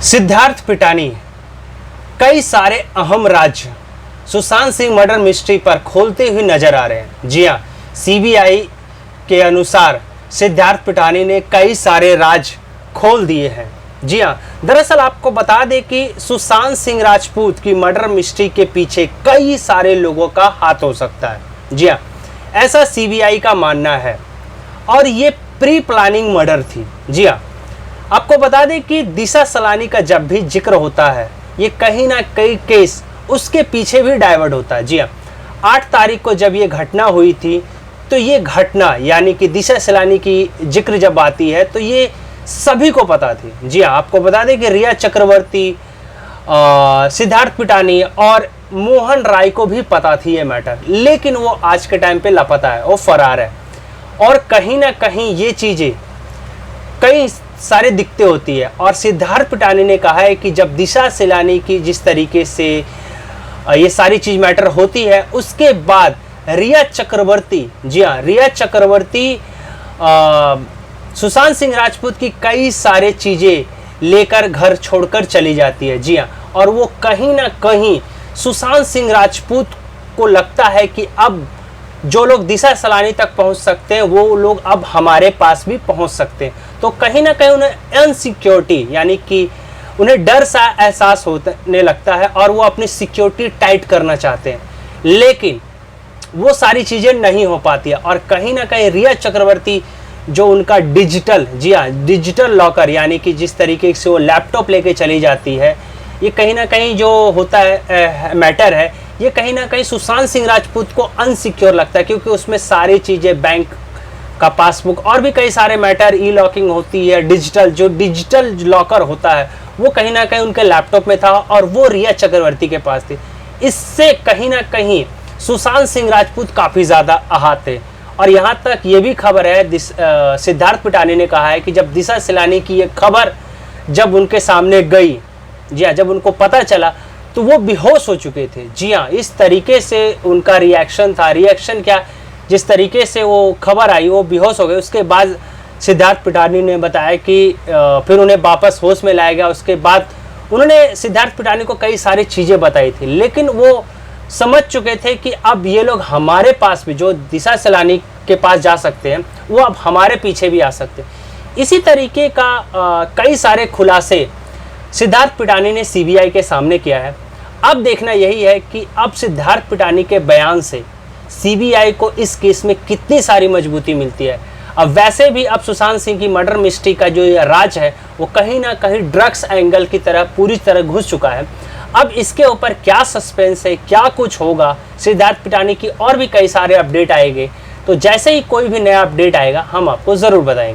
सिद्धार्थ पिटानी कई सारे अहम राज सुशांत सिंह मर्डर मिस्ट्री पर खोलते हुए नजर आ रहे हैं। जी हां, सीबीआई के अनुसार सिद्धार्थ पिटानी ने कई सारे राज खोल दिए हैं। जी हां, दरअसल आपको बता दें कि सुशांत सिंह राजपूत की मर्डर मिस्ट्री के पीछे कई सारे लोगों का हाथ हो सकता है। जी हां, ऐसा सीबीआई का मानना है और ये प्री प्लानिंग मर्डर थी। जी हां, आपको बता दें कि दिशा सलानी का जब भी जिक्र होता है ये कहीं ना कहीं केस उसके पीछे भी डाइवर्ट होता है। जी हाँ, 8 तारीख को जब ये घटना हुई थी तो ये घटना यानी कि दिशा सलानी की जिक्र जब आती है तो ये सभी को पता थी। जी हाँ, आपको बता दें कि रिया चक्रवर्ती, सिद्धार्थ पिटानी और मोहन राय को भी पता थी ये मैटर, लेकिन वो आज के टाइम पे लापता है, वो फरार है। और कहीं ना कहीं ये चीज़ें कई सारे दिक्कतें होती है। और सिद्धार्थ पिटानी ने कहा है कि जब दिशा सलानी की जिस तरीके से ये सारी चीज़ मैटर होती है उसके बाद रिया चक्रवर्ती, जी हाँ, रिया चक्रवर्ती सुशांत सिंह राजपूत की कई सारे चीज़ें लेकर घर छोड़कर चली जाती है। जी हाँ, और वो कहीं ना कहीं सुशांत सिंह राजपूत को लगता है कि अब जो लोग दिशा सलानी तक पहुंच सकते हैं वो लोग अब हमारे पास भी पहुंच सकते हैं। तो कहीं ना कहीं उन्हें अनसिक्योरिटी यानी कि उन्हें डर सा एहसास होने लगता है और वो अपनी सिक्योरिटी टाइट करना चाहते हैं, लेकिन वो सारी चीज़ें नहीं हो पाती है। और कहीं ना कहीं रिया चक्रवर्ती जो उनका डिजिटल, जी हाँ, डिजिटल लॉकर यानी कि जिस तरीके से वो लैपटॉप लेके चली जाती है, ये कहीं ना कहीं जो होता है मैटर है, ये कहीं ना कहीं सुशांत सिंह राजपूत को अनसिक्योर लगता है, क्योंकि उसमें सारी चीज़ें, बैंक का पासबुक और भी कई सारे मैटर, ई लॉकिंग होती है, डिजिटल लॉकर होता है, वो कहीं ना कहीं उनके लैपटॉप में था और वो रिया चक्रवर्ती के पास थी। इससे कहीं ना कहीं सुशांत सिंह राजपूत काफ़ी ज़्यादा आहत थे। और यहाँ तक ये भी खबर है, सिद्धार्थ पिटानी ने कहा है कि जब दिशा सलानी की ये खबर जब उनके सामने गई, जी हाँ, जब उनको पता चला तो वो बेहोश हो चुके थे। जी हाँ, इस तरीके से उनका रिएक्शन था। रिएक्शन क्या, जिस तरीके से वो खबर आई वो बेहोश हो गए। उसके बाद सिद्धार्थ पिटानी ने बताया कि फिर उन्हें वापस होश में लाया गया। उसके बाद उन्होंने सिद्धार्थ पिटानी को कई सारी चीज़ें बताई थी, लेकिन वो समझ चुके थे कि अब ये लोग हमारे पास भी, जो दिशा सलानी के पास जा सकते हैं, वो अब हमारे पीछे भी आ सकते हैं। इसी तरीके का कई सारे खुलासे सिद्धार्थ पिटानी ने सीबीआई के सामने किया है। अब देखना यही है कि अब सिद्धार्थ पिटानी के बयान से सीबीआई को इस केस में कितनी सारी मजबूती मिलती है। अब वैसे भी अब सुशांत सिंह की मर्डर मिस्ट्री का जो ये राज है वो कहीं ना कहीं ड्रग्स एंगल की तरह पूरी तरह घुस चुका है। अब इसके ऊपर क्या सस्पेंस है, क्या कुछ होगा, सिद्धार्थ पिटानी की और भी कई सारे अपडेट आएंगे। तो जैसे ही कोई भी नया अपडेट आएगा हम आपको ज़रूर बताएंगे।